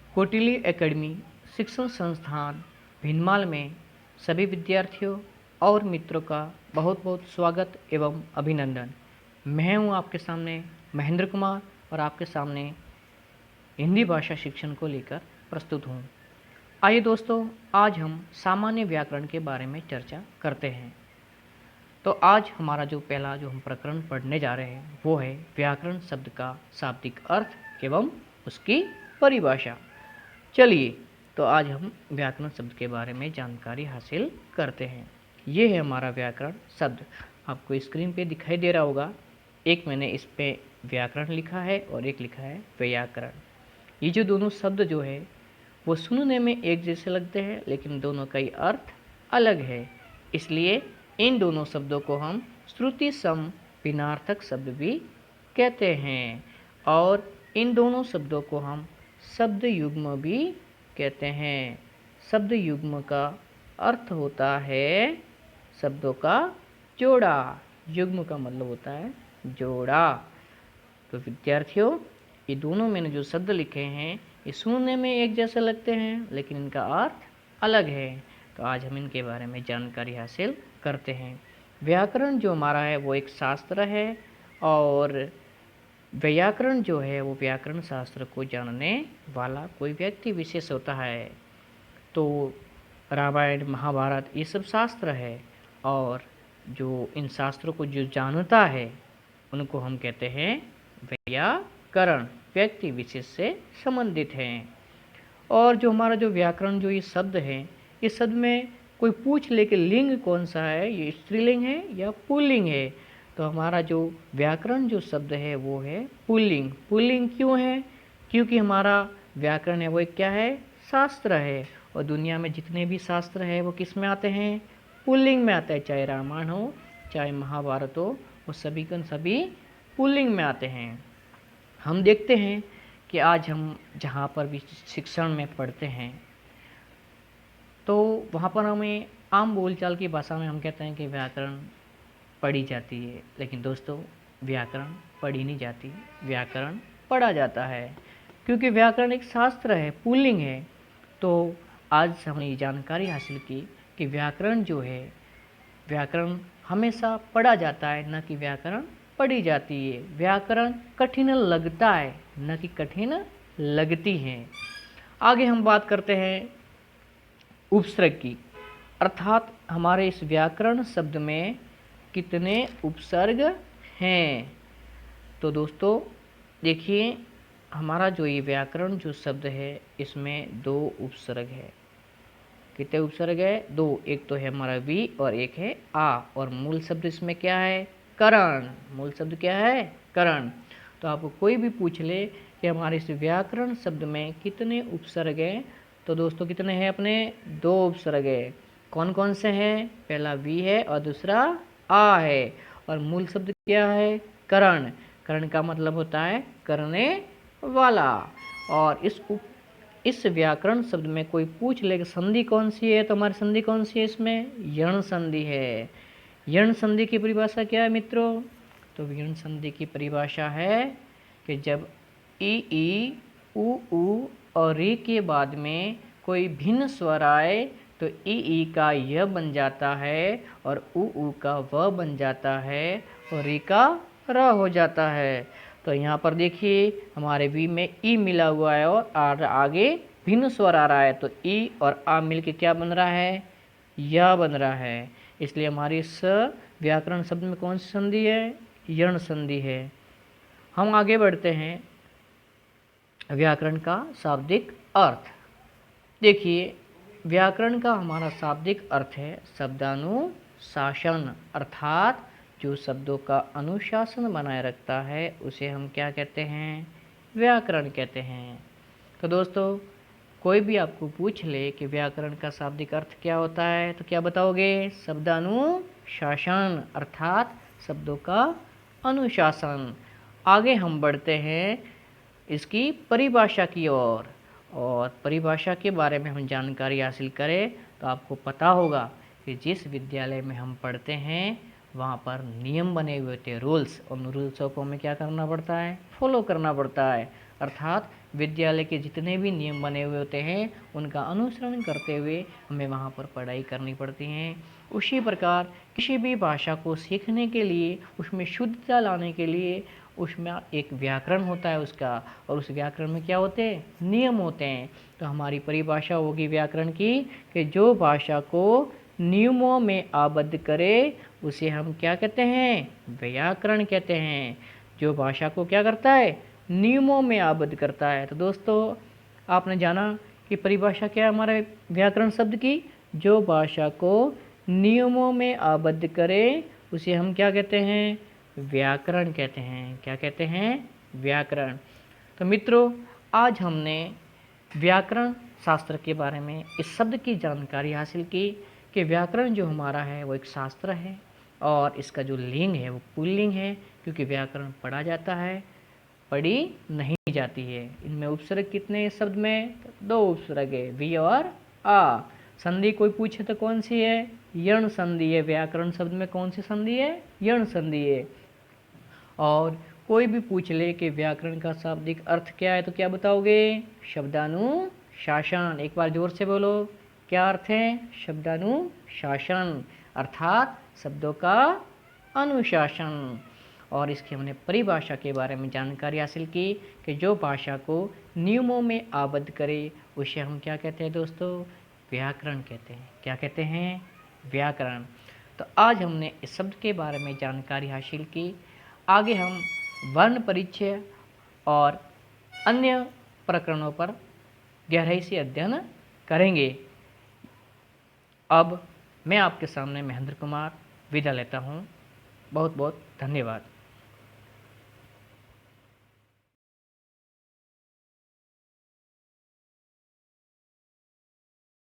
Kotili academy शिक्षण संस्थान भिनमाल में सभी विद्यार्थियों और मित्रों का बहुत बहुत स्वागत एवं अभिनंदन। मैं हूं आपके सामने महेंद्र कुमार और आपके सामने हिंदी भाषा शिक्षण को लेकर प्रस्तुत हूं। आइए दोस्तों, आज हम सामान्य व्याकरण के बारे में चर्चा करते हैं। तो आज हमारा जो पहला हम प्रकरण पढ़ने जा रहे हैं वो है व्याकरण शब्द का शाब्दिक अर्थ एवं उसकी परिभाषा। चलिए, तो आज हम व्याकरण शब्द के बारे में जानकारी हासिल करते हैं। ये है हमारा व्याकरण शब्द, आपको स्क्रीन पे दिखाई दे रहा होगा। एक मैंने इस पे व्याकरण लिखा है और एक लिखा है व्याकरण। ये जो दोनों शब्द जो है वो सुनने में एक जैसे लगते हैं, लेकिन दोनों का ही अर्थ अलग है। इसलिए इन दोनों शब्दों को हम श्रुति सम भिन्नार्थक शब्द भी कहते हैं और इन दोनों शब्दों को हम शब्द युग्म भी कहते हैं। शब्द युग्म का अर्थ होता है शब्दों का जोड़ा। युग्म का मतलब होता है जोड़ा। तो विद्यार्थियों, ये दोनों मैंने जो शब्द लिखे हैं ये सुनने में एक जैसे लगते हैं, लेकिन इनका अर्थ अलग है। तो आज हम इनके बारे में जानकारी हासिल करते हैं। व्याकरण जो हमारा है वो एक शास्त्र है और व्याकरण जो है वो व्याकरण शास्त्र को जानने वाला कोई व्यक्ति विशेष होता है। तो रामायण महाभारत ये सब शास्त्र है और जो इन शास्त्रों को जो जानता है उनको हम कहते हैं व्याकरण, व्यक्ति विशेष से संबंधित हैं। और जो हमारा जो व्याकरण जो ये शब्द है, इस शब्द में कोई पूछ ले कि लिंग कौन सा है, ये स्त्रीलिंग है या पुल्लिंग है। तो हमारा जो व्याकरण जो शब्द है वो है पुल्लिंग। पुल्लिंग क्यों है? क्योंकि हमारा व्याकरण है वो एक क्या है? शास्त्र है। और दुनिया में जितने भी शास्त्र है वो किस में आते हैं? पुल्लिंग में आते हैं। चाहे रामायण हो चाहे महाभारत हो, वो सभी के सभी पुल्लिंग में आते हैं। हम देखते हैं कि आज हम जहाँ पर भी शिक्षण में पढ़ते हैं तो वहाँ पर हमें आम बोलचाल की भाषा में हम कहते हैं कि व्याकरण पढ़ी जाती है, लेकिन दोस्तों व्याकरण पढ़ी नहीं जाती, व्याकरण पढ़ा जाता है। क्योंकि व्याकरण एक शास्त्र है, पुल्लिंग है। तो आज हमने ये जानकारी हासिल की कि व्याकरण जो है, व्याकरण हमेशा पढ़ा जाता है, न कि व्याकरण पढ़ी जाती है। व्याकरण कठिन लगता है, न कि कठिन लगती है। आगे हम बात करते हैं उपसर्ग की, अर्थात हमारे इस व्याकरण शब्द में कितने उपसर्ग हैं। तो दोस्तों देखिए, हमारा जो ये व्याकरण जो शब्द है इसमें 2 उपसर्ग है। कितने उपसर्ग है? 2। एक तो है हमारा वी और एक है आ। और मूल शब्द इसमें क्या है? करण। मूल शब्द क्या है? करण। तो आपको कोई भी पूछ ले कि हमारे इस व्याकरण शब्द में कितने उपसर्ग हैं, तो दोस्तों कितने हैं? अपने 2 उपसर्ग है। कौन कौन से हैं? पहला वी है और दूसरा आ है। और मूल शब्द क्या है? करण। करण का मतलब होता है करने वाला। और इस व्याकरण शब्द में कोई पूछ ले कि संधि कौन सी है, तो हमारी संधि कौन सी है? इसमें यण संधि है। यण संधि की परिभाषा क्या है मित्रों? तो यण संधि की परिभाषा है कि जब ई उ और री के बाद में कोई भिन्न स्वर आए तो ई का य बन जाता है और उ का व बन जाता है और री का र हो जाता है। तो यहाँ पर देखिए हमारे वी में ई मिला हुआ है और आगे भिन्न स्वर आ रहा है, तो ई और आ मिल के क्या बन रहा है? या बन रहा है। इसलिए हमारी इस व्याकरण शब्द में कौन सी संधि है? यण संधि है। हम आगे बढ़ते हैं। व्याकरण का शाब्दिक अर्थ देखिए, व्याकरण का हमारा शाब्दिक अर्थ है शब्दानुशासन, अर्थात जो शब्दों का अनुशासन बनाए रखता है उसे हम क्या कहते हैं? व्याकरण कहते हैं। तो दोस्तों कोई भी आपको पूछ ले कि व्याकरण का शाब्दिक अर्थ क्या होता है, तो क्या बताओगे? शब्दानुशासन, अर्थात शब्दों का अनुशासन। आगे हम बढ़ते हैं इसकी परिभाषा की ओर। और परिभाषा के बारे में हम जानकारी हासिल करें तो आपको पता होगा कि जिस विद्यालय में हम पढ़ते हैं वहाँ पर नियम बने हुए होते हैं, रूल्स। उन रूल्सों को हमें क्या करना पड़ता है? फॉलो करना पड़ता है। अर्थात विद्यालय के जितने भी नियम बने हुए होते हैं उनका अनुसरण करते हुए हमें वहाँ पर पढ़ाई करनी पड़ती है। उसी प्रकार किसी भी भाषा को सीखने के लिए, उसमें शुद्धता लाने के लिए उसमें एक व्याकरण होता है उसका, और उस व्याकरण में क्या होते हैं, नियम होते हैं। तो हमारी परिभाषा होगी व्याकरण की कि जो भाषा को नियमों में आबद्ध करे उसे हम क्या कहते हैं, व्याकरण कहते हैं। जो भाषा को क्या करता है, नियमों में आबद्ध करता है। तो दोस्तों आपने जाना कि परिभाषा क्या है हमारे व्याकरण शब्द की, जो भाषा को नियमों में आबद्ध करे उसे हम क्या कहते हैं, व्याकरण कहते हैं। क्या कहते हैं, व्याकरण। तो मित्रों आज हमने व्याकरण शास्त्र के बारे में इस शब्द की जानकारी हासिल की कि व्याकरण जो हमारा है वो एक शास्त्र है और इसका जो लिंग है वो पुल्लिंग है, क्योंकि व्याकरण पढ़ा जाता है, पढ़ी नहीं जाती है। इनमें उपसर्ग कितने हैं शब्द में, 2 उपसर्ग है, वी और आ। संधि कोई पूछे तो कौन सी है, यण संधि है। व्याकरण शब्द में कौन सी संधि है, यण संधि है। और कोई भी पूछ ले कि व्याकरण का शाब्दिक अर्थ क्या है तो क्या बताओगे, शब्दानुशासन। एक बार जोर से बोलो, क्या अर्थ है, शब्दानुशासन, अर्थात शब्दों का अनुशासन। और इसकी हमने परिभाषा के बारे में जानकारी हासिल की कि जो भाषा को नियमों में आबद्ध करे उसे हम क्या कहते हैं दोस्तों, व्याकरण कहते हैं। क्या कहते हैं, व्याकरण। तो आज हमने इस शब्द के बारे में जानकारी हासिल की। आगे हम वर्ण परिचय और अन्य प्रकरणों पर गहराई से अध्ययन करेंगे। अब मैं आपके सामने महेंद्र कुमार विदा लेता हूँ। बहुत बहुत धन्यवाद।